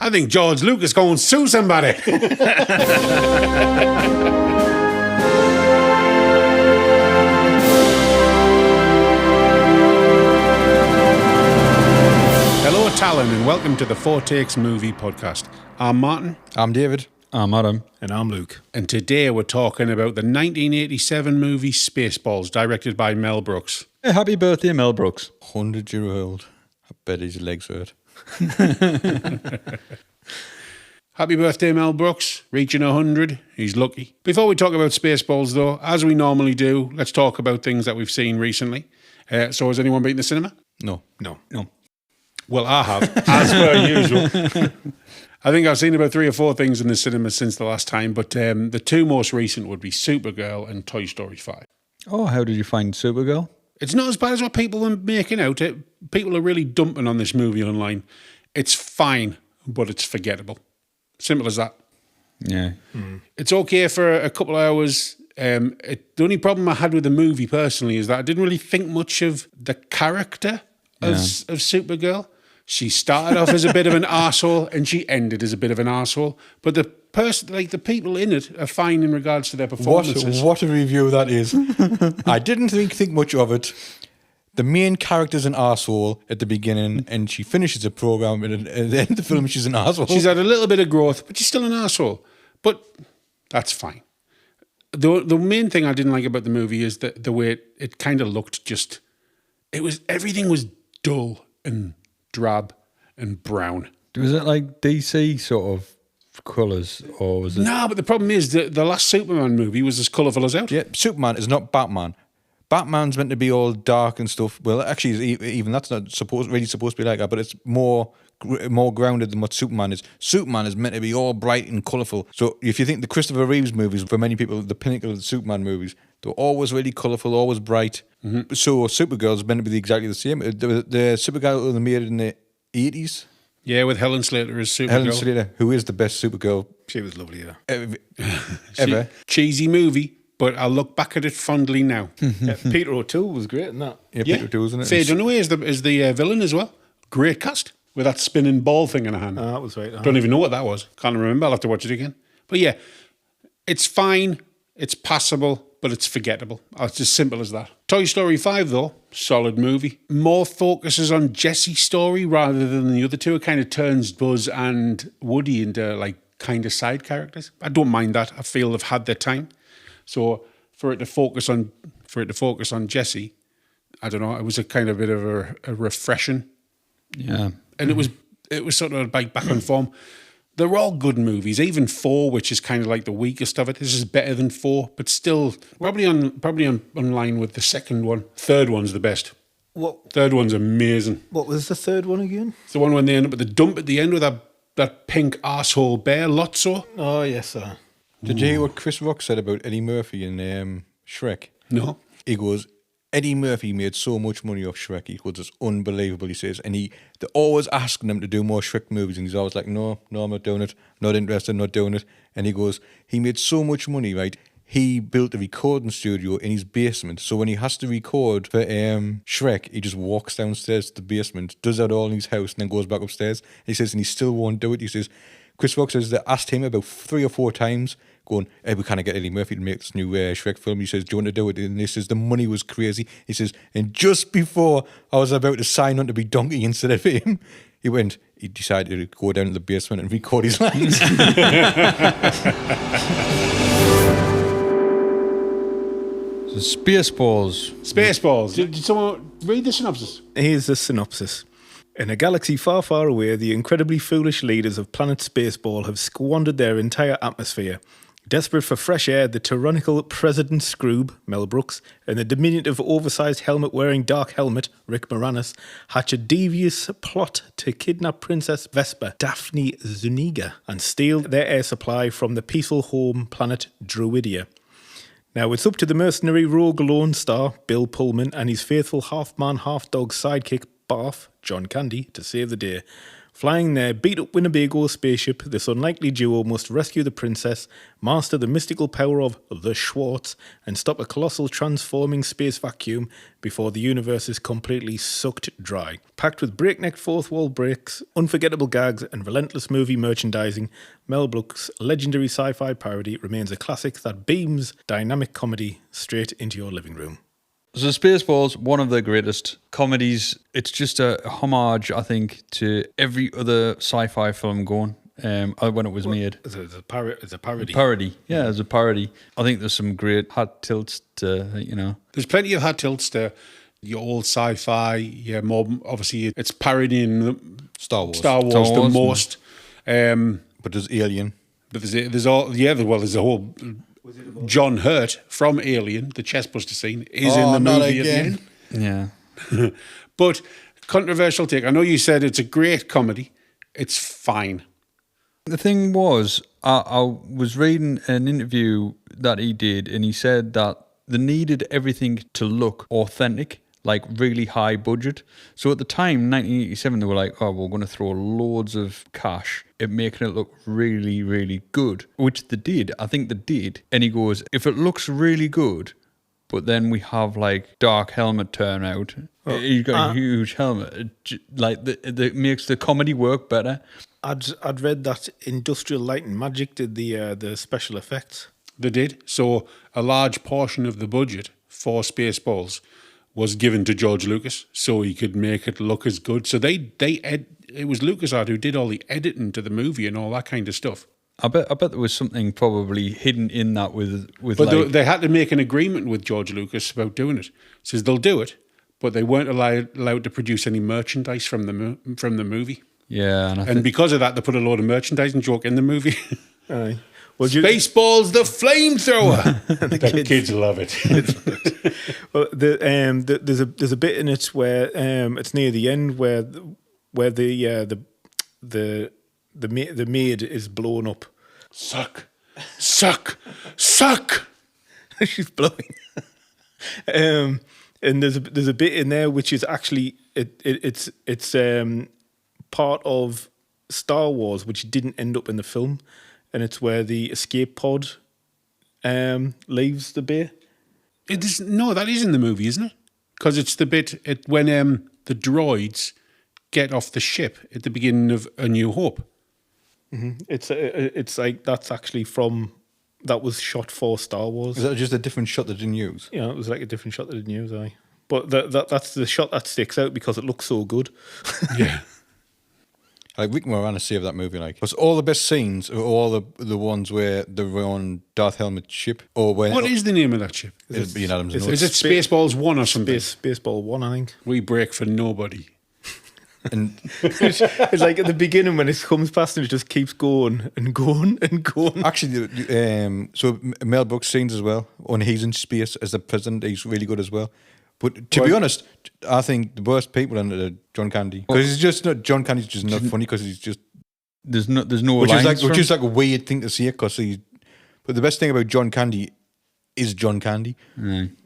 I think George Lucas going to sue somebody. Hello, Talon, and welcome to the Four Takes Movie Podcast. I'm Martin. I'm David. I'm Adam. And I'm Luke. And today we're talking about the 1987 movie Spaceballs, directed by Mel Brooks. Hey, happy birthday, Mel Brooks. 100-year-old. I bet his legs hurt. Happy birthday, Mel Brooks. Reaching 100. He's lucky. Before we talk about Spaceballs, though, as we normally do, let's talk about things that we've seen recently. So has anyone been to the cinema? No. Well, I have, as per usual. I think I've seen about 3 or 4 things in the cinema since the last time, but the 2 most recent would be Supergirl and Toy Story 5. Oh, how did you find Supergirl? It's not as bad as what people are making out. People are really dumping on this movie online. It's fine, but it's forgettable. Simple as that. Yeah. It's okay for a couple of hours. The only problem I had with the movie personally is that I didn't really think much of the character of Supergirl. She started off as a bit of an arsehole and she ended as a bit of an arsehole. But the the people in it are fine in regards to their performances. What a review that is. I didn't think much of it. The main character's an arsehole at the beginning and she finishes the program and at the end of the film she's an arsehole. She's had a little bit of growth, but she's still an arsehole. But that's fine. The main thing I didn't like about the movie is that the way it kind of looked everything was dull and drab and brown. Was it like DC sort of colours, or was it? No, but the problem is that the last Superman movie was as colourful as out. Yeah, Superman is not Batman. Batman's meant to be all dark and stuff. Well, actually, even that's not supposed to be like that, but it's more grounded than what Superman is. Superman is meant to be all bright and colourful. So if you think the Christopher Reeves movies, for many people, the pinnacle of the Superman movies, they're always really colourful, always bright. Mm-hmm. So Supergirl's meant to be exactly the same. The Supergirl they made in the 80s. Yeah, with Helen Slater as Supergirl. Helen Slater, who is the best Supergirl. She was lovely, yeah. Ever. Cheesy movie, but I look back at it fondly now. Yeah, Peter O'Toole was great in that. Yeah, Peter O'Toole's in it. Faye Dunaway is the villain as well. Great cast with that spinning ball thing in her hand. That was right. Don't even know what that was. Can't remember. I'll have to watch it again. But yeah, it's fine. It's passable, but it's forgettable. It's as simple as that. Toy Story 5, though, solid movie. More focuses on Jessie's story rather than the other two. It kind of turns Buzz and Woody into like kind of side characters. I don't mind that. I feel they've had their time. So for it to focus on Jessie, I don't know. It was a kind of bit of a refreshing. Yeah, and it was sort of like back on form. They're all good movies. Even 4, which is kind of like the weakest of it. This is better than 4, but still probably on line with the second one. Third one's the best. Third one's amazing. What was the third one again? It's the one when they end up at the dump at the end with that pink arsehole bear, Lotso. Oh, yes, sir. Did you hear what Chris Rock said about Eddie Murphy in Shrek? No. He goes, Eddie Murphy made so much money off Shrek. He goes, it's unbelievable, he says. And they're always asking him to do more Shrek movies. And he's always like, no, I'm not doing it. Not interested, not doing it. And he goes, he made so much money, right? He built a recording studio in his basement. So when he has to record for Shrek, he just walks downstairs to the basement, does that all in his house, and then goes back upstairs. And he says, and he still won't do it. He says, Chris Rock says they asked him about 3 or 4 times, going, hey, we can't get Eddie Murphy to make this new Shrek film. He says, do you want to do it? And he says, the money was crazy. He says, and just before I was about to sign on to be Donkey instead of him, he decided to go down to the basement and record his lines. So Spaceballs. Did someone read the synopsis? Here's the synopsis. In a galaxy far, far away, the incredibly foolish leaders of planet Spaceball have squandered their entire atmosphere. Desperate for fresh air, the tyrannical President Scroob, Mel Brooks, and the diminutive, oversized helmet-wearing Dark Helmet, Rick Moranis, hatch a devious plot to kidnap Princess Vespa, Daphne Zuniga, and steal their air supply from the peaceful home planet Druidia. Now, it's up to the mercenary rogue Lone Star, Bill Pullman, and his faithful half-man, half-dog sidekick, Barf, John Candy, to save the day. Flying their beat-up Winnebago spaceship, this unlikely duo must rescue the princess, master the mystical power of the Schwartz, and stop a colossal transforming space vacuum before the universe is completely sucked dry. Packed with breakneck fourth-wall breaks, unforgettable gags, and relentless movie merchandising, Mel Brooks' legendary sci-fi parody remains a classic that beams dynamic comedy straight into your living room. So Spaceballs, one of the greatest comedies. It's just a homage, I think, to every other sci-fi film going when it was made. It's a parody. Parody, yeah, it's a parody. I think there's some great hat tilts to, There's plenty of hat tilts to your old sci-fi. Yeah, more obviously it's parodying Star Wars. Star the Wars, most. But there's Alien. But there's a whole John Hurt from Alien, the chestbuster scene, is in the not movie at the again. end. Yeah. But controversial take. I know you said it's a great comedy. It's fine. The thing was, I was reading an interview that he did, and he said that they needed everything to look authentic, like really high budget. So at the time, 1987, they were like, oh, we're going to throw loads of cash at making it look really, really good, which they did. I think they did. And he goes, if it looks really good, but then we have like dark helmet turnout, he's got a huge helmet, like that makes the comedy work better. I'd read that Industrial Light and Magic did the special effects. They did. So a large portion of the budget for Spaceballs was given to George Lucas so he could make it look as good. So it was LucasArts who did all the editing to the movie and all that kind of stuff. I bet there was something probably hidden in that with But like, they had to make an agreement with George Lucas about doing it. Says they'll do it, but they weren't allowed to produce any merchandise from the movie. yeah, And because of that, they put a load of merchandising joke in the movie. Aye. Well, Spaceballs, the flamethrower. The kids love it. Well, there's a bit in it where it's near the end where the maid is blown up. Suck. She's blowing. And there's a bit in there which is actually it's part of Star Wars which didn't end up in the film, and it's where the escape pod leaves the bay. No, that is in the movie, isn't it? Because it's the bit when the droids get off the ship at the beginning of A New Hope. Mm-hmm. It's like that's actually that was shot for Star Wars. Is that just a different shot they didn't use? Yeah, it was like a different shot that they didn't use. Aye, but that's the shot that sticks out because it looks so good. Yeah. Like Rick Moranis saved that movie. Like, was all the best scenes are all the ones where they're on Darth Helmet's ship, or when What is the name of that ship? it's Ian Adams' is notes. Is it Spaceballs 1 or something? Baseball 1, I think. We break for nobody. And It's like at the beginning when it comes past and it just keeps going and going and going. actually, so Mel Brooks scenes as well when he's in space as the president, he's really good as well. But to be honest, I think the worst people are John Candy, because he's just not. John Candy's just not funny because he's just there's no which is lines like a weird thing to say because he. But the best thing about John Candy is John Candy, and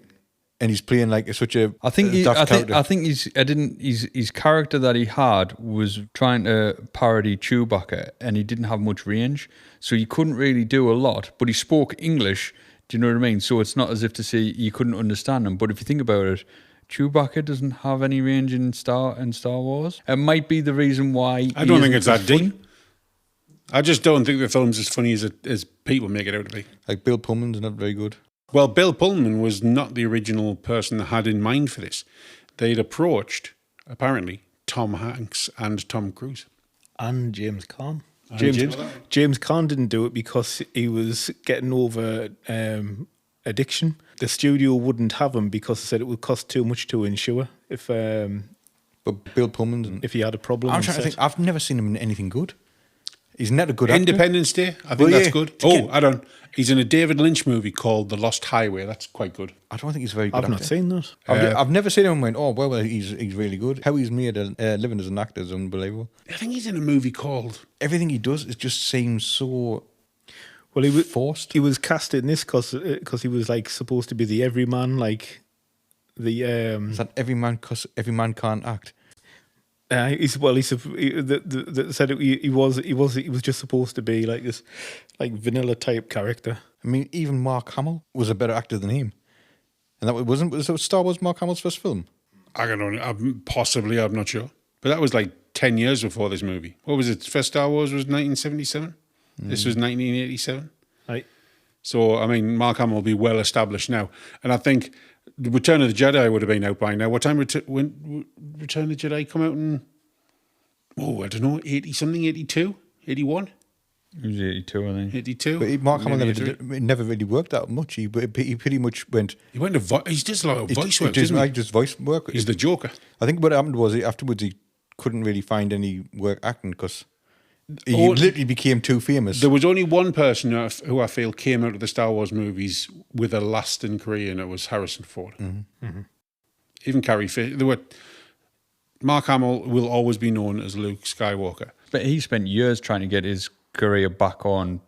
he's playing like such a. I think character. his character that he had was trying to parody Chewbacca, and he didn't have much range, so he couldn't really do a lot. But he spoke English. Do you know what I mean? So it's not as if to say you couldn't understand him. But if you think about it, Chewbacca doesn't have any range in Star Wars. It might be the reason why. I don't think it's that deep. I just don't think the film's as funny as people make it out to be. Like Bill Pullman's not very good. Well, Bill Pullman was not the original person they had in mind for this. They'd approached, apparently, Tom Hanks and Tom Cruise. And James Caan. James James Caan didn't do it because he was getting over addiction. The studio wouldn't have him because they said it would cost too much to insure if But Bill Pullman's. he had a problem. I'm on trying to set. think. I've never seen him in anything good. He's not a good actor. Independence Day, I think Well, that's yeah. good. Oh, I don't. He's in a David Lynch movie called The Lost Highway. That's quite good. I don't think he's a very good I've actor. not seen that. I've never seen him and went, oh, well, he's really good. How he's made a living as an actor is unbelievable. I think he's in a movie called... Everything he does, it just seems so Well, he was forced. He was cast in this because he was like supposed to be the everyman, like the Is that every man can't act? Said he was just supposed to be like this, like vanilla type character. I mean, even Mark Hamill was a better actor than him, and that was Star Wars Mark Hamill's first film. I don't know. Possibly, I'm not sure. But that was like 10 years before this movie. What was it? First Star Wars was 1977. This was 1987. Right. So, I mean, Mark Hamill will be well established now. And I think Return of the Jedi would have been out by now. What time when Return of the Jedi come out in, I don't know, 80-something, 82, 81? It was 82, I think. 82. But Mark Hamill never really worked that much. He pretty much went. He went to he does a lot of voice work, just, doesn't he? like just voice work. He's the Joker. I think what happened was afterwards he couldn't really find any work acting because he literally became too famous. There was only one person who I feel came out of the Star Wars movies with a lasting career, and it was Harrison Ford. Even Carrie Fisher. Mark Hamill will always be known as Luke Skywalker. But he spent years trying to get his career back on,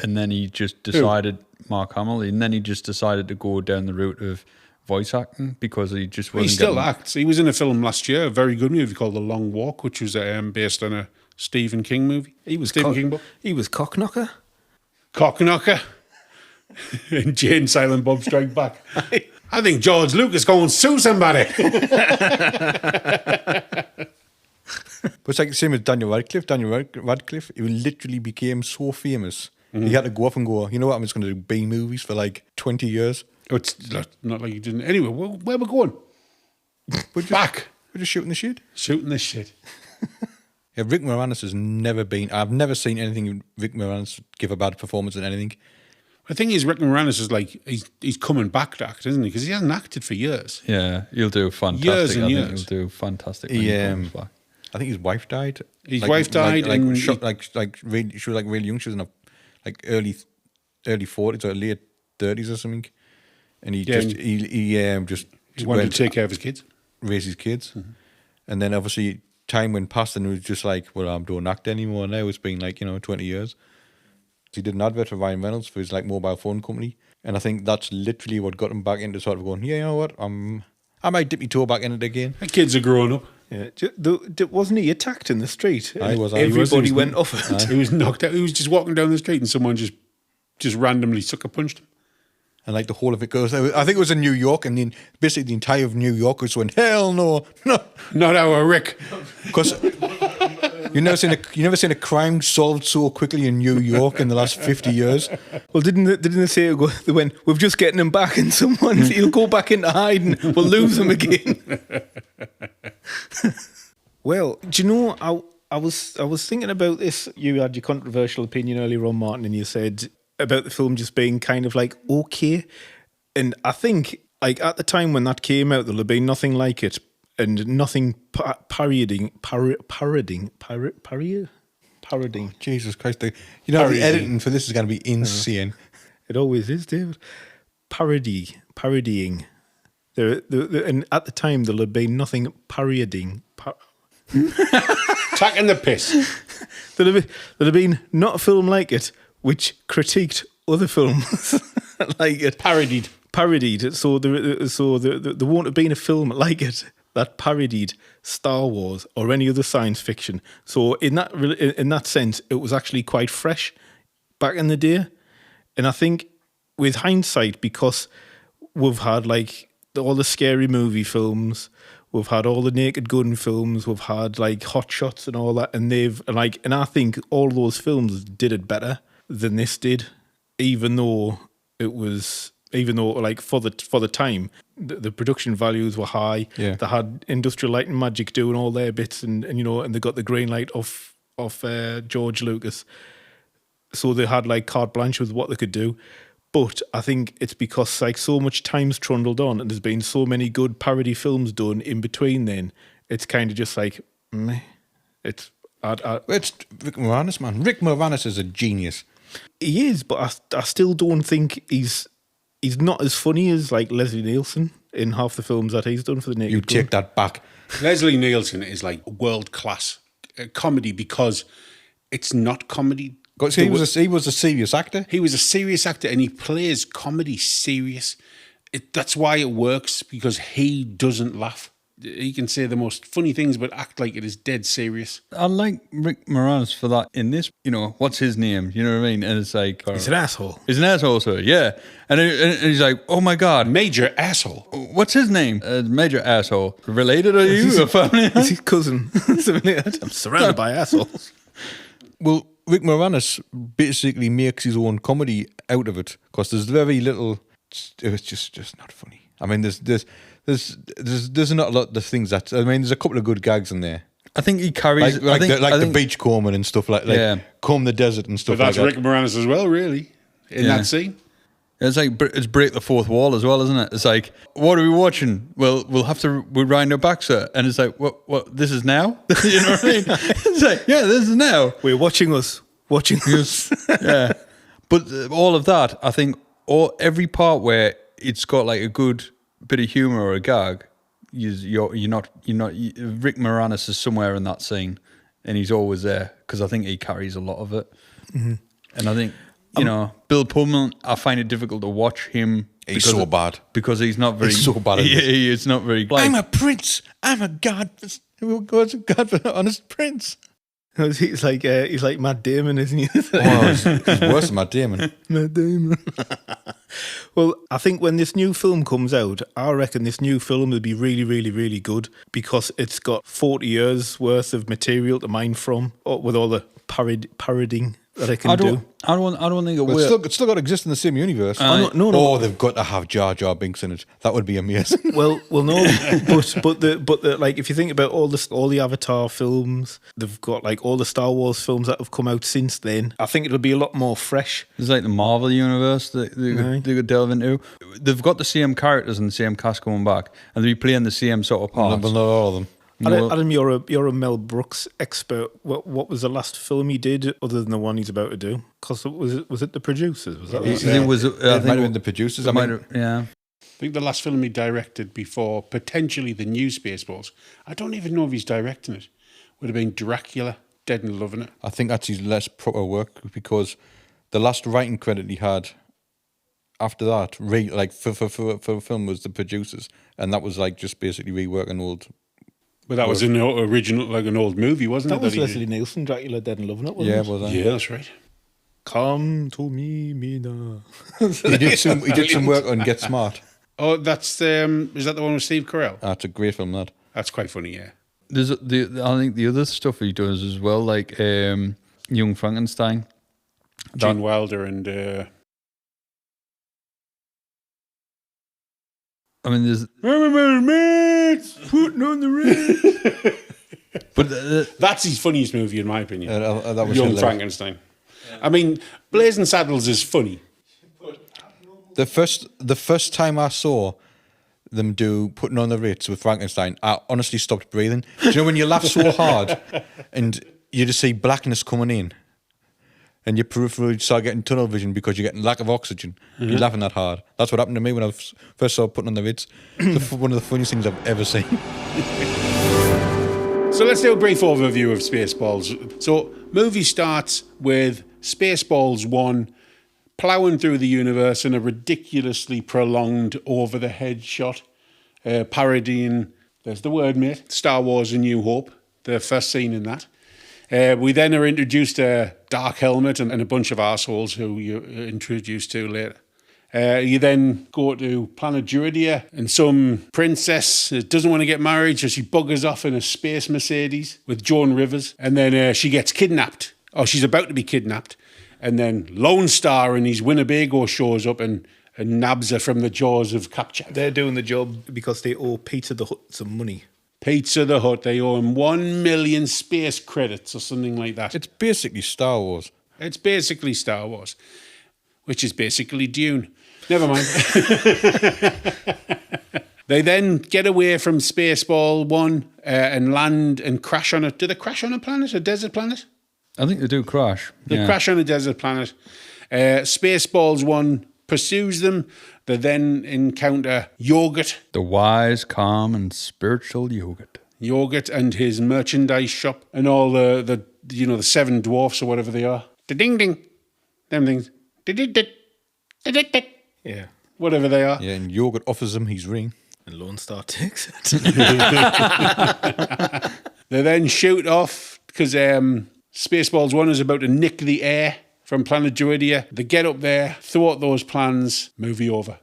and then he just decided, Mark Hamill, and then he just decided to go down the route of voice acting because he just wasn't. He still acts. He was in a film last year, a very good movie called The Long Walk, which was based on a Stephen King movie. He was Stephen King book. He was Cockknocker. Cockknocker. And Jane Silent Bob Strike Back. I think George Lucas going to sue somebody. But it's like the same as Daniel Radcliffe. Daniel Radcliffe, he literally became so famous. He had to go off and go, you know what, I'm just going to do B movies for like 20 years. It's not like he didn't. Anyway, where we going? Back. We're just shooting the shit. Shooting this shit. Yeah, Rick Moranis has never been. I've never seen anything Rick Moranis give a bad performance in anything. The thing is, Rick Moranis is like, he's coming back to act, isn't he? Because he hasn't acted for years. Yeah, he'll do fantastic. Years and I think years. he'll do fantastic when he comes back. I think his wife died. His wife died, and she was really young. She was in early 40s or late 30s or something. And he just wanted to take care of his kids, raise his kids, and then obviously time went past, and it was just like, well, I don't act anymore now. It's been 20 years. He did an advert for Ryan Reynolds for his mobile phone company, and I think that's literally what got him back into sort of going, yeah, you know what, I might dip my toe back in it again. the kids are growing up. Yeah, wasn't he attacked in the street? He was. Everybody went off it. He was knocked out. He was just walking down the street, and someone just randomly sucker punched him. And the whole of it goes, I think it was in New York, and then basically the entire of New York was went, hell no, Not our Rick. because you never seen a crime solved so quickly in New York in the last 50 years. Well, didn't they say they went, we've just getting him back, and he'll go back into hiding. We'll lose him again. Well, do you know, I was thinking about this. You had your controversial opinion earlier on, Martin, and you said about the film just being kind of okay. And I think at the time when that came out, there'll have been nothing like it, and nothing parodying. Jesus Christ, the editing for this is going to be insane. It always is, David. Parodying. And at the time, there'll have been nothing parodying. Taking the piss. There'll have been not a film like it, which critiqued other films like it. Parodied. So there won't have been a film like it that parodied Star Wars or any other science fiction. So in that sense, it was actually quite fresh back in the day. And I think with hindsight, because we've had all the scary movie films, we've had all the Naked Gun films, we've had Hot Shots and all that, and and I think all those films did it better than this did, even though for the time the production values were high. Yeah. They had Industrial Light and Magic doing all their bits, and they got the green light off George Lucas, so they had carte blanche with what they could do. But I think it's because so much time's trundled on, and there's been so many good parody films done in between. Then it's kind of just meh. It's Rick Moranis, man. Rick Moranis is a genius. He is, but I still don't think he's not as funny as Leslie Nielsen in half the films that he's done for the Naked You Gun. take that back. Leslie Nielsen is world class comedy because it's not comedy. Because he was a serious actor. He was a serious actor, and he plays comedy serious. That's why it works, because he doesn't laugh. he can say the most funny things, but act like it is dead serious. I like Rick Moranis for that in this, what's his name? You know what I mean? And it's like... He's an asshole. He's an asshole, sir, yeah. And he's like, oh my God. Major asshole. What's his name? Major asshole. Related to you? Or family? Is his cousin? Something like that. I'm surrounded by assholes. Well, Rick Moranis basically makes his own comedy out of it because there's very little. It's just not funny. I mean, there's not a lot of things that. I mean, there's a couple of good gags in there. I think he carries... Like the beach combing and stuff like comb the desert and stuff But like that's that. Rick Moranis as well, really, in that scene. It's like, it's break the fourth wall as well, isn't it? It's like, what are we watching? Well, we're riding our back, sir. And it's like, what, this is now? You know what I mean? It's like, yeah, this is now. We're watching us. Watching us. Yeah. But all of that, I think, every part where it's got like a good bit of humor or a gag, you're not. Rick Moranis is somewhere in that scene, and he's always there because I think he carries a lot of it. Mm-hmm. And I think Bill Pullman, I find it difficult to watch him. He's so bad because he's not very. He's so bad. He is not very. I'm a prince. I'm a god. God's a god for an honest prince. He's like Matt Damon, isn't he? He's worse than Matt Damon. Matt Damon. Well, I think when this new film comes out, I reckon this new film will be really, really, really good because it's got 40 years worth of material to mine from with all the parodying that I can do. I don't think it will. It's still got to exist in the same universe. No. They've got to have Jar Jar Binks in it. That would be amazing. Well, no. but the like, if you think about all the Avatar films, they've got like all the Star Wars films that have come out since then. I think it'll be a lot more fresh. It's like the Marvel universe that they could delve into. They've got the same characters and the same cast coming back, and they'll be playing the same sort of parts. But not all of them. Adam, you're a Mel Brooks expert. What was the last film he did other than the one he's about to do? Because was it The Producers? Was that? It might have been The Producers. Yeah. I think the last film he directed before potentially the new Spaceballs, I don't even know if he's directing it, would have been Dracula. Dead and loving it. I think that's his less proper work because the last writing credit he had after that, for film, was The Producers, and that was like just basically reworking old. But that was an original, like an old movie, wasn't that it? Was Leslie Nielsen, Dracula Dead and Loving It, wasn't it? Was that? Yeah, that's right. Come to me, Mina. He did some work on Get Smart. Oh, that's is that the one with Steve Carell? That's a great film, that. That's quite funny, yeah. I think the other stuff he does as well, like Young Frankenstein. Gene Wilder and... I mean, there's... Putting on the red. But that's his funniest movie, in my opinion. That was Young hilarious. Frankenstein. Yeah. I mean, Blazing Saddles is funny. The first time I saw them do Putting on the Ritz with Frankenstein, I honestly stopped breathing. Do you know when you laugh so hard and you just see blackness coming in and your peripheral start getting tunnel vision because you're getting lack of oxygen? Mm-hmm. You're laughing that hard. That's what happened to me when I first saw Putting on the Ritz. One of the funniest things I've ever seen. So let's do a brief overview of Spaceballs. So movie starts with Spaceballs 1 ploughing through the universe in a ridiculously prolonged over-the-head shot, parodying, there's the word, mate, Star Wars A New Hope, the first scene in that. We then are introduced to Dark Helmet and a bunch of arseholes who you're introduced to later. You then go to planet Duridia, and some princess doesn't want to get married, so she buggers off in a space Mercedes with Joan Rivers, and then she gets kidnapped. Oh, she's about to be kidnapped. And then Lone Star and his Winnebago shows up and nabs her from the jaws of capture. They're doing the job because they owe Pizza the Hut some money. Pizza the Hut, they owe him 1 million space credits or something like that. It's basically Star Wars. It's basically Star Wars, which is basically Dune. Never mind. They then get away from Spaceball 1 and land and crash on it. Do they crash on a planet, a desert planet? I think they do crash. They crash on a desert planet. Spaceballs 1 pursues them. They then encounter Yogurt. The wise, calm, and spiritual Yogurt. Yogurt and his merchandise shop and all the seven dwarfs or whatever they are. Ding ding. Them things. Yeah. Whatever they are. Yeah, and Yogurt offers him his ring. And Lone Star takes it. They then shoot off because Spaceballs 1 is about to nick the air from planet Druidia. They get up there, thwart those plans, movie over.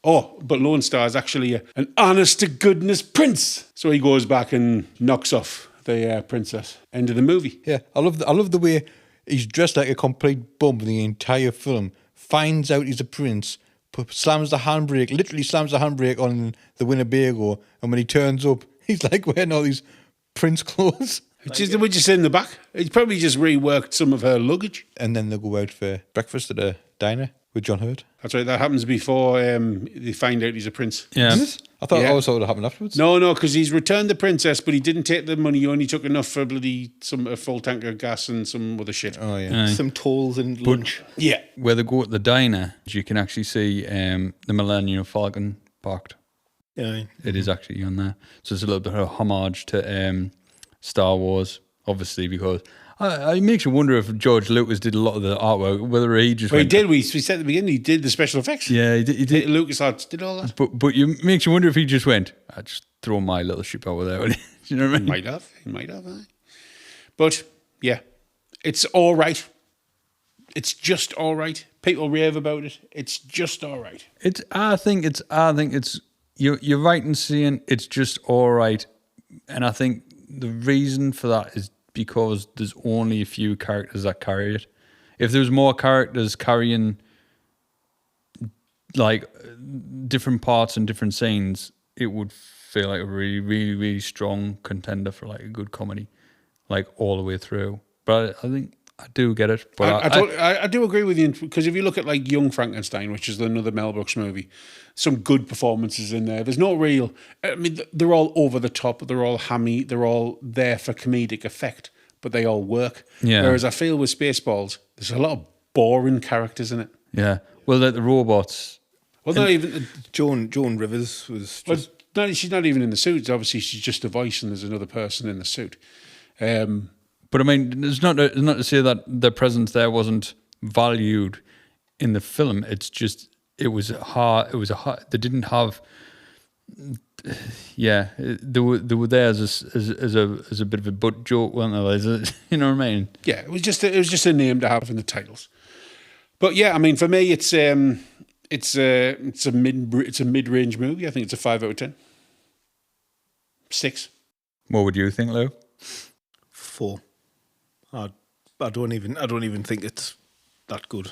Oh, but Lone Star is actually an honest-to-goodness prince. So he goes back and knocks off the princess. End of the movie. Yeah, I love the way he's dressed like a complete bum the entire film. Finds out he's a prince, slams the handbrake, literally slams the handbrake on the Winnebago, and when he turns up, he's like wearing all these prince clothes. We're just in the back. He's probably just reworked some of her luggage. And then they go out for breakfast at a diner with John Hurt. That's right. That happens before they find out he's a prince. Yeah. I thought Yeah. it also would have happened afterwards. No, because he's returned the princess, but he didn't take the money. He only took enough for a full tank of gas and some other shit. Oh, yeah. Some tolls and lunch. Yeah. Where they go at the diner, you can actually see the Millennium Falcon parked. Yeah. It is actually on there. So it's a little bit of a homage to Star Wars, obviously, because it makes you wonder if George Lucas did a lot of the artwork, whether he just Well, he went... did. We said at the beginning he did the special effects. Yeah, he did. LucasArts did all that. But it makes you wonder if he just went, I just throw my little ship over there. Do you know what I mean? He might have. Aye. But yeah, it's all right. It's just all right. People rave about it. It's just all right. I think it's you're right in saying it's just all right, and I think the reason for that is because there's only a few characters that carry it. If there was more characters carrying like different parts and different scenes, it would feel like a really, really, really strong contender for like a good comedy, like all the way through. But I think I do get it. But I do agree with you, because if you look at like Young Frankenstein, which is another Mel Brooks movie, some good performances in there. There's no real, I mean, they're all over the top, they're all hammy, they're all there for comedic effect, but they all work. Yeah. Whereas I feel with Spaceballs, there's a lot of boring characters in it. yeah, well, like the robots. Well, not even, Joan Rivers was well, just... she's not even in the suit. Obviously, she's just a voice and there's another person in the suit. But I mean, it's not to say that their presence there wasn't valued in the film. It's just it was hard. They didn't have. Yeah, they were there as a bit of a butt joke, weren't they? You know what I mean? Yeah, it was just a name to have in the titles. But yeah, I mean, for me, it's a mid-range movie. I think it's a 5 out of 10. 6. What would you think, Lou? 4. I don't even think it's that good.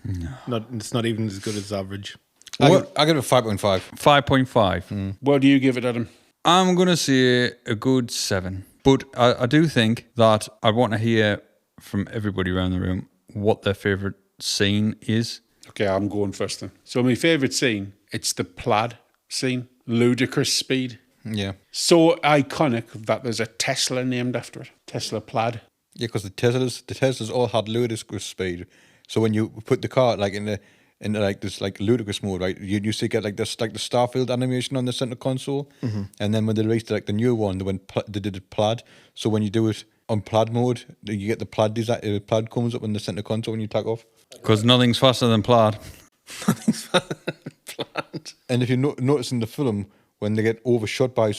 No. It's not even as good as average. I give it a 5.5. 5.5. What do you give it, Adam? I'm gonna say a good 7. But I do think that I want to hear from everybody around the room what their favourite scene is. Okay, I'm going first then. So my favourite scene, it's the plaid scene. Ludicrous speed. Yeah. So iconic that there's a Tesla named after it. Tesla plaid. Yeah, because the Teslas all had ludicrous speed. So when you put the car like in like this like ludicrous mode, right, you used to get like this like the Starfield animation on the center console, and then when they released like the new one, they did it plaid. So when you do it on plaid mode, you get the plaid design. Plaid comes up on the center console when you tag off. Because nothing's faster than plaid. And if you notice in the film, when they get overshot by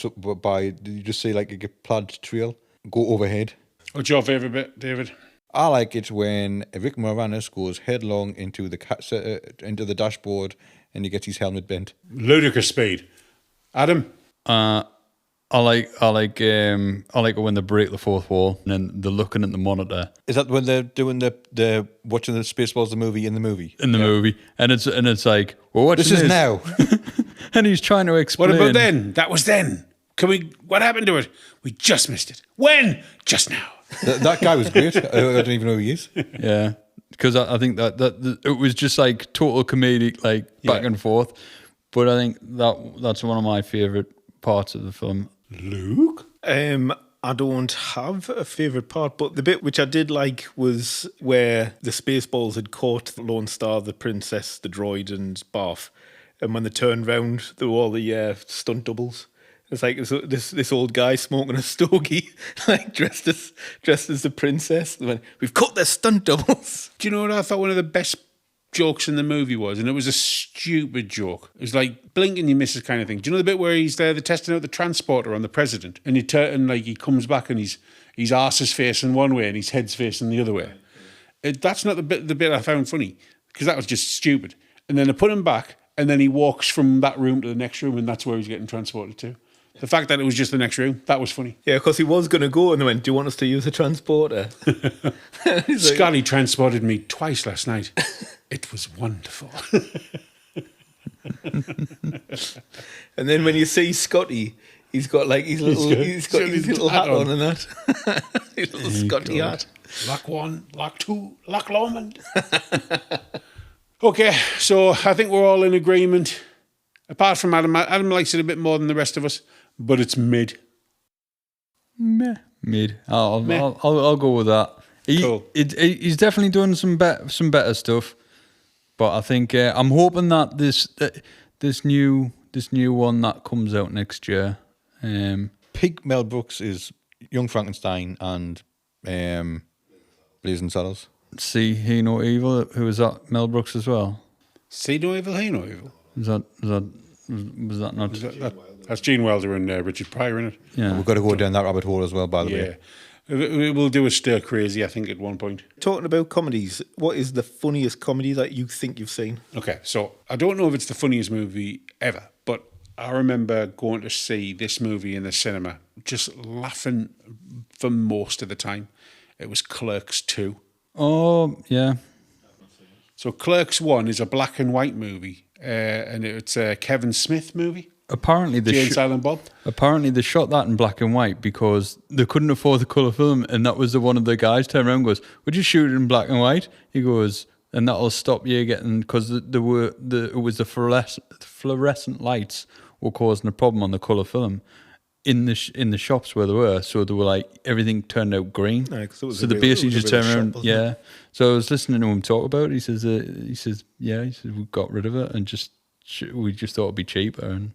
you just see like a plaid trail go overhead. What's your favourite bit, David? I like it when Rick Moranis goes headlong into the dashboard and he gets his helmet bent. Ludicrous speed. Adam? I like it when they break the fourth wall and then they're looking at the monitor Is that when they're doing the watching the Spaceballs the movie in the movie? movie, and it's like, well, watch This is now. and he's trying to explain. What about then? That was then. What happened to it? We just missed it. When? Just now. That guy was great. I don't even know who he is. Yeah, because I think that it was just like total comedic, like back and forth. But I think that's one of my favorite parts of the film. Luke? I don't have a favourite part, but the bit which I did like was where the Spaceballs had caught the Lone Star, the princess, the droid, and Barf. And when they turned round, there were all the stunt doubles. It's like this old guy smoking a stogie, like dressed as the princess. And went, we've cut their stunt doubles. Do you know what I thought one of the best jokes in the movie was, and it was a stupid joke. It was like blink and you miss it kind of thing. Do you know the bit where he's there, they're testing out the transporter on the president, and he comes back and his arse is facing one way and his head's facing the other way. That's not the bit I found funny, because that was just stupid. And then they put him back, and then he walks from that room to the next room, and that's where he's getting transported to. The fact that it was just the next room, that was funny. Yeah, because he was going to go and they went, do you want us to use a transporter? Scotty transported me twice last night. It was wonderful. And then when you see Scotty, he's got like his little hat on and that. His little Scotty hat. Lock 1, lock 2, lock Lomond. Okay, so I think we're all in agreement. Apart from Adam. Adam likes it a bit more than the rest of us, but it's mid. Mid. I'll go with that. Cool. He's definitely doing some better stuff, but I think I'm hoping that this new one that comes out next year. Peak Mel Brooks is Young Frankenstein and Blazing Saddles. See, He No Evil. Who was that? Mel Brooks as well. See No Evil, He No Evil. Was that not? That's Gene Wilder and Richard Pryor in it. Yeah. We've got to go down that rabbit hole as well, by the way. We'll do a stir crazy, I think, at one point. Talking about comedies, what is the funniest comedy that you think you've seen? Okay, so I don't know if it's the funniest movie ever, but I remember going to see this movie in the cinema, just laughing for most of the time. It was Clerks 2. Oh, yeah. So Clerks 1 is a black and white movie, and it's a Kevin Smith movie. Apparently, Jay and Silent Bob. Apparently, they shot that in black and white because they couldn't afford the colour film, and that was one of the guys turned around and goes, "Would you shoot it in black and white?" He goes, "And that'll stop you getting," because it was the fluorescent lights were causing a problem on the colour film in the shops where they were. So they were like everything turned out green. Yeah, 'cause it was so a they real- basically it was a just real turned around. shop, wasn't Yeah. So I was listening to him talk about it. He says, we got rid of it and we just thought it'd be cheaper and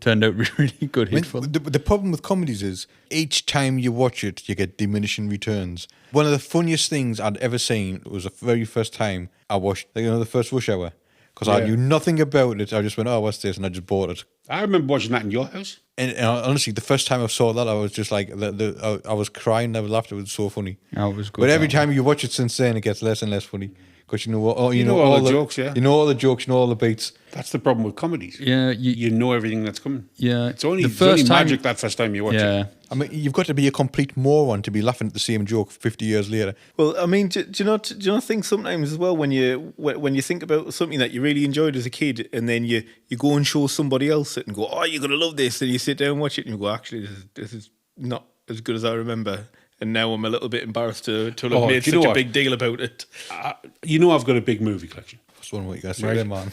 turned out really good hit for them. The problem with comedies is each time you watch it, you get diminishing returns. One of the funniest things I'd ever seen was the very first time I watched the first Rush Hour, because I knew nothing about it. I just went, "Oh, what's this?" and I just bought it. I remember watching that in your house. And honestly, the first time I saw that, I was just like, I was crying. I laughed. It was so funny. Oh, it was good. But every time you watch it since then, it gets less and less funny. Because you know what? You know all the jokes, yeah. You know all the jokes, you know all the beats. That's the problem with comedies. Yeah, you know everything that's coming. Yeah, It's only magic that first time you watch it. I mean, you've got to be a complete moron to be laughing at the same joke 50 years later. Well, I mean, do you not think sometimes as well when you think about something that you really enjoyed as a kid, and then you go and show somebody else it and go, "Oh, you're gonna love this," and you sit down and watch it and you go, "Actually, this is not as good as I remember." And now I'm a little bit embarrassed to have made such a big deal about it. I've got a big movie collection. That's one what you got to say there, man.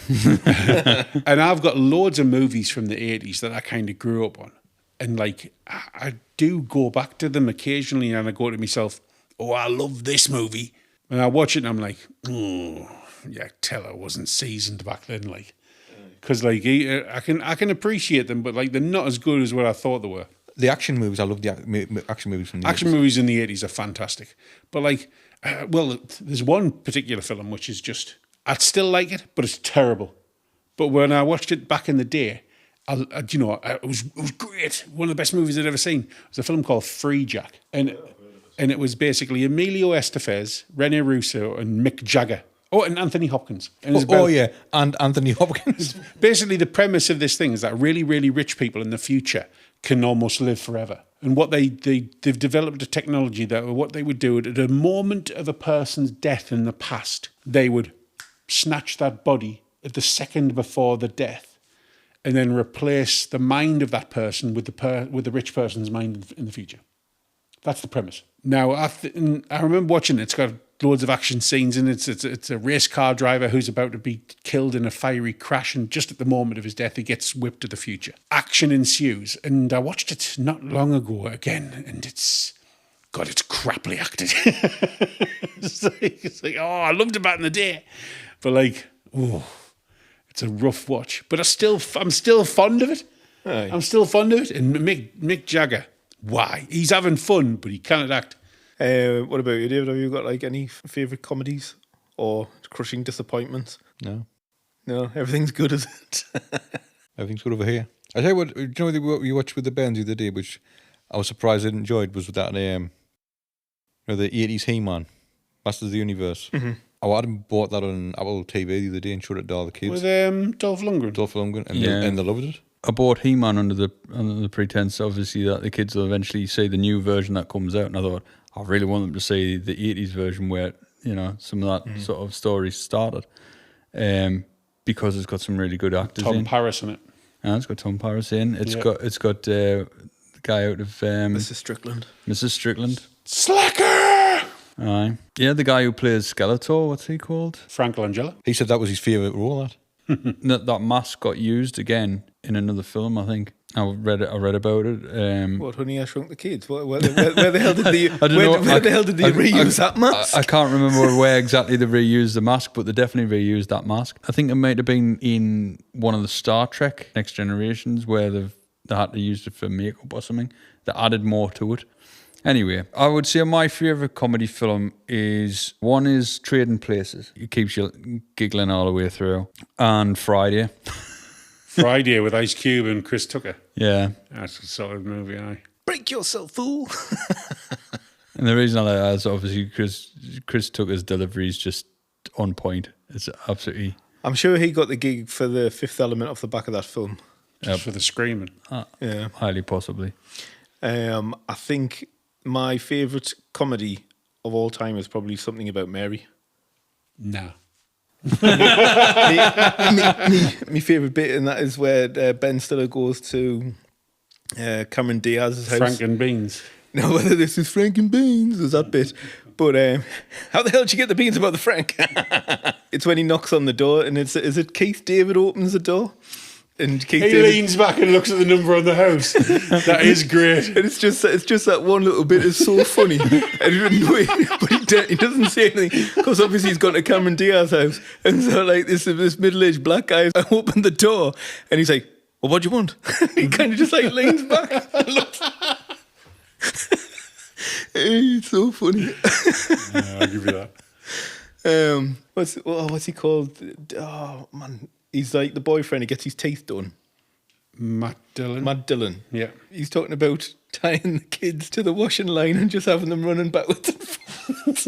And I've got loads of movies from the 80s that I kind of grew up on. And like, I do go back to them occasionally and I go to myself, "Oh, I love this movie." And I watch it and I'm like, "Oh, yeah, tell I wasn't seasoned back then." Like, because like, I can appreciate them, but like, they're not as good as what I thought they were. The action movies, I love the action movies from the 80s. Movies in the 80s are fantastic. But like, there's one particular film which is just, I'd still like it, but it's terrible. But when I watched it back in the day, it was great. One of the best movies I'd ever seen. It was a film called Free Jack. And it was basically Emilio Estevez, Rene Russo, and Mick Jagger. Oh, and Anthony Hopkins. And and Anthony Hopkins. Basically, the premise of this thing is that really, really rich people in the future can almost live forever. And what they've developed a technology that what they would do at a moment of a person's death in the past, they would snatch that body at the second before the death and then replace the mind of that person with the rich person's mind in the future. That's the premise. Now, I remember watching it. It's got loads of action scenes in it. It's a race car driver who's about to be killed in a fiery crash, and just at the moment of his death, he gets whipped to the future. Action ensues, and I watched it not long ago again, and it's crappily acted. it's like, oh, I loved it back in the day, but like, it's a rough watch. But I'm still fond of it. Aye. I'm still fond of it. And Mick Jagger, why? He's having fun, but he cannot act. What about you, David? Have you got like any favourite comedies or crushing disappointments? No. No, everything's good, is it? Everything's good over here. I tell you what, do you know what we watched with the bands the other day, which I was surprised I enjoyed, was that the 80s He-Man, Masters of the Universe. Mm-hmm. I hadn't bought that on Apple TV the other day and showed it to all the kids. With Dolph Lundgren. Dolph Lundgren, and, Yeah. they loved it. I bought He-Man under the pretense, obviously, that the kids will eventually see the new version that comes out. And I thought, I really want them to see the 80s version where, some of that sort of story started. Because it's got some really good actors Tom in. Paris in it. And it's got Tom Paris in. It's Yeah. got the guy out of Mrs. Strickland. Mrs. Strickland. Slacker! Aye. Yeah, the guy who plays Skeletor, what's he called? Frank Langella. He said that was his favourite role, that. That mask got used again in another film, I think. I read about it. What, Honey, I Shrunk the Kids? Where the hell did they? I don't know. Where the hell did they reuse that mask? I can't remember where exactly they reused the mask, but they definitely reused that mask. I think it might have been in one of the Star Trek Next Generations where they had to use it for makeup or something. They added more to it. Anyway, I would say my favourite comedy film is Trading Places. It keeps you giggling all the way through. And Friday. Friday with Ice Cube and Chris Tucker. Yeah. That's a solid movie, aye. Break yourself, fool! And the reason I like that is obviously Chris Tucker's delivery is just on point. It's absolutely... I'm sure he got the gig for the Fifth Element off the back of that film. Just for the screaming. Yeah. highly possibly. I think my favourite comedy of all time is probably Something About Mary. No. My favourite bit in that is where Ben Stiller goes to Cameron Diaz's house. Frank and Beans. Now, whether this is Frank and Beans, there's that bit. But how the hell did you get the beans about the Frank? It's when he knocks on the door, and is it Keith David opens the door? And Keith He David, leans back and looks at the number on the house. That is great. and it's just that one little bit is so funny. And he doesn't say anything because obviously he's gone to Cameron Diaz's house, and so like this middle-aged black guy opened the door, and he's like, "Well, what do you want?" He kind of just like leans back and looks. It's so funny. I'll give you that. What's he called? Oh man, he's like the boyfriend. He gets his teeth done. Matt Dillon. Matt Dillon. Yeah. He's talking about tying the kids to the washing line and just having them running backwards and forwards.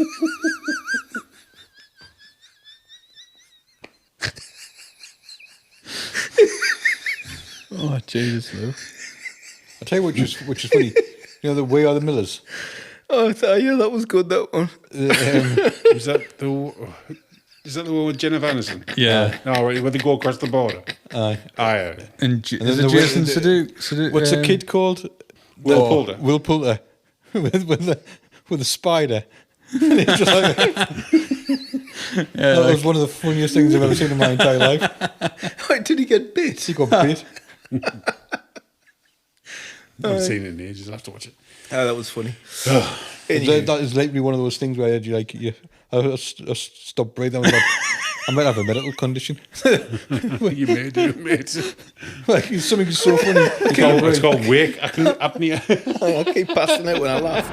Oh, Jesus, Lou. I'll tell you which is funny. You know, the Way Are the Millers? Oh, yeah, that was good, that one. Is that the one with Jennifer Aniston? Yeah. Oh, right, where they go across the border. Aye. Aye. And then is it the way- Jason Sudeikis? What's the kid called? Will Poulter. Will Poulter. with a spider. And it's just like, that was one of the funniest things I've ever seen in my entire life. Why did he get bit? He got bit. I've seen it in ages. I'll have to watch it. Oh, that was funny. That is likely one of those things where I stop breathing. I might have a medical condition. You may do, mate. Like something so funny. It's called wake apnea. I keep passing out when I laugh.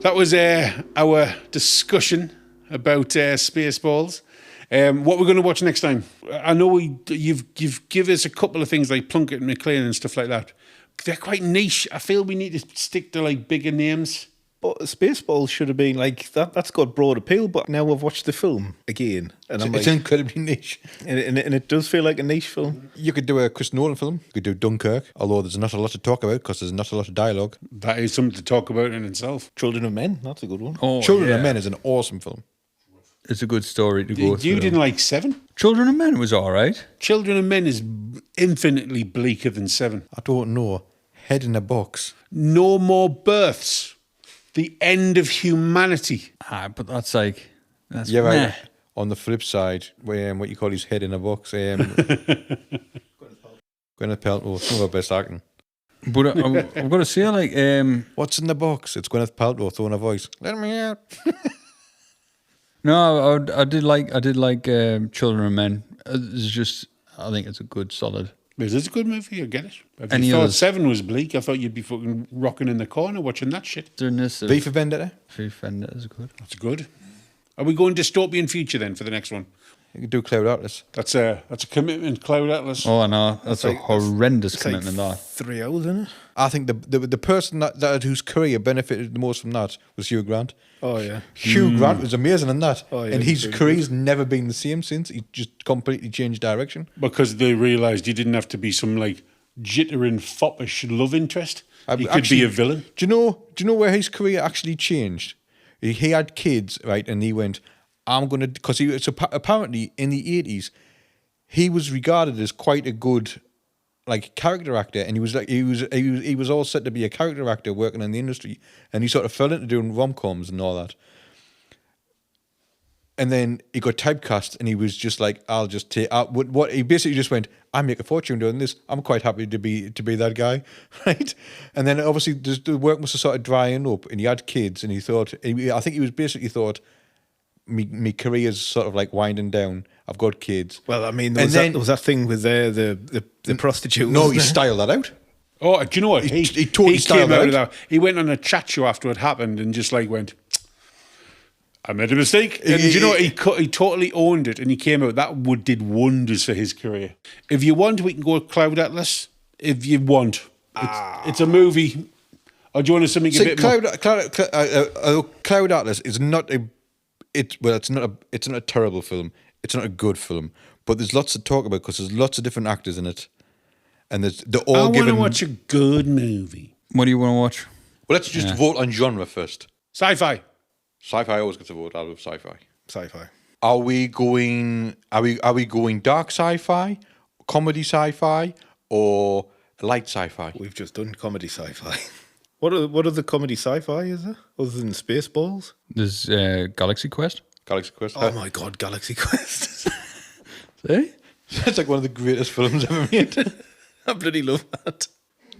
That was our discussion about Spaceballs. What we're going to watch next time. I know you've given us a couple of things like Plunkett and McLean and stuff like that. They're quite niche. I feel we need to stick to like bigger names. But Spaceballs should have been like that. That's got broad appeal. But now I've watched the film again, and I'm It's like, incredibly niche. and it does feel like a niche film. You could do a Chris Nolan film. You could do Dunkirk, although there's not a lot to talk about because there's not a lot of dialogue. That is something to talk about in itself. Children of Men. That's a good one. Oh, Children yeah. of Men is an awesome film. It's a good story to go through. You didn't like Seven? Children of Men was all right. Children of Men is infinitely bleaker than Seven. I don't know. Head in a box. No more births. The end of humanity. But that's like... Yeah, meh. right. On the flip side, what you call his head in a box. Gwyneth Paltrow, some of her best acting. But I've got to say, like... What's in the box? It's Gwyneth Paltrow throwing a voice. Let me out. No, I did like Children of Men. It's just... I think it's a good, solid This is a good movie, I get it. If Any you thought others? 7 was bleak, I thought you'd be fucking rocking in the corner watching that shit. Doing this. V for Vendetta. V for Vendetta is good. That's good. Are we going dystopian future then for the next one? You could do Cloud Atlas. That's a commitment, Cloud Atlas. Oh, no. That's a horrendous It's commitment, like that. 3 hours, isn't it? I think the person that whose career benefited the most from that was Hugh Grant. Oh, yeah. Hugh Grant was amazing in that. Oh, yeah, and he's his really career's never been the same since. He just completely changed direction. Because they realised you didn't have to be some like jittering, foppish love interest. You could be a villain. Do you know where his career actually changed? He had kids, right? And he went, I'm going to... Because apparently in the 80s, he was regarded as quite a good like character actor, and he was all set to be a character actor working in the industry, and he sort of fell into doing rom-coms and all that. And then he got typecast, and he was just like, "I'll just take." What he basically just went, "I make a fortune doing this. I'm quite happy to be that guy," right? And then obviously the work must have started drying up, and he had kids, and he thought, I think he was basically thought, "Me career's sort of like winding down. I've got kids." Well, I mean, there was that thing with the prostitute. No, he wasn't styled that out. Oh, do you know what? He totally styled came out of that. that. He went on a chat show after it happened and just like went, I made a mistake. And do you know what? He totally owned it, and he came out. That did wonders for his career. If you want, we can go Cloud Atlas. If you want. It's a movie. Or do you want something a bit more? Cloud Atlas is not a... It's not a terrible film. It's not a good film. But there's lots to talk about because there's lots of different actors in it. And they're all I want given... to watch a good movie. What do you want to watch? Well, let's just vote on genre first. Sci-fi. Sci-fi always gets a vote. I love sci-fi. Sci-fi. Are we going dark sci-fi, comedy sci-fi, or light sci-fi? We've just done comedy sci-fi. What other comedy sci-fi is there other than Spaceballs? There's Galaxy Quest. Galaxy Quest. Oh my God, Galaxy Quest! See? That's like one of the greatest films ever made. I bloody love that.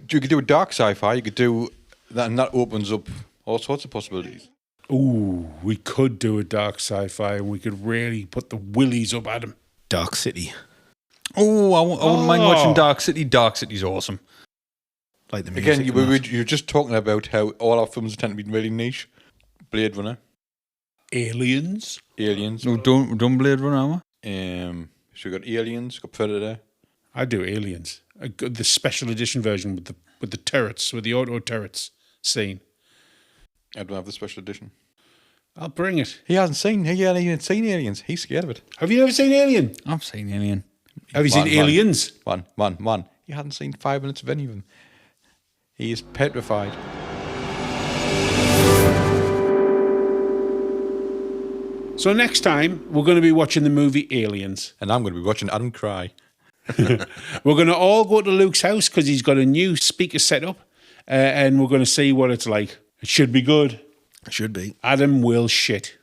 You could do a dark sci-fi. You could do that, and that opens up all sorts of possibilities. Ooh, we could do a dark sci-fi, and we could really put the willies up at him. Dark City, Oh, I wouldn't mind watching Dark City. Dark City's awesome. like the music. Again, you're just talking about how all our films tend to be really niche. Blade Runner, Aliens. Aliens. No, don't Blade Runner, am I? So we got Aliens, got Predator. I do Aliens. The special edition version with the turrets, with the auto turrets scene. I don't have the special edition. I'll bring it. He hasn't seen Aliens. He's scared of it. Have you ever seen Alien? I've seen Alien. Have you seen Aliens? One. He hadn't seen 5 minutes of any of them. He is petrified. So next time, we're going to be watching the movie Aliens. And I'm going to be watching Adam cry. We're going to all go to Luke's house because he's got a new speaker set up, and we're going to see what it's like. It should be good. It should be. Adam will shit.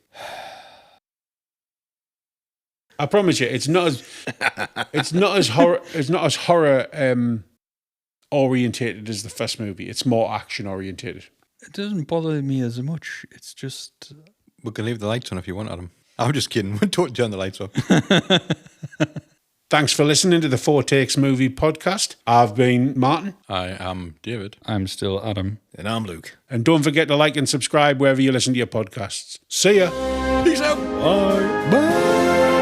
I promise you, it's not as horror orientated as the first movie. It's more action orientated. It doesn't bother me as much. It's just... We can leave the lights on if you want, Adam. I'm just kidding. Don't turn the lights off. Thanks for listening to the Four Takes Movie Podcast. I've been Martin. I am David. I'm still Adam. And I'm Luke. And don't forget to like and subscribe wherever you listen to your podcasts. See ya. Peace out. Bye. Bye.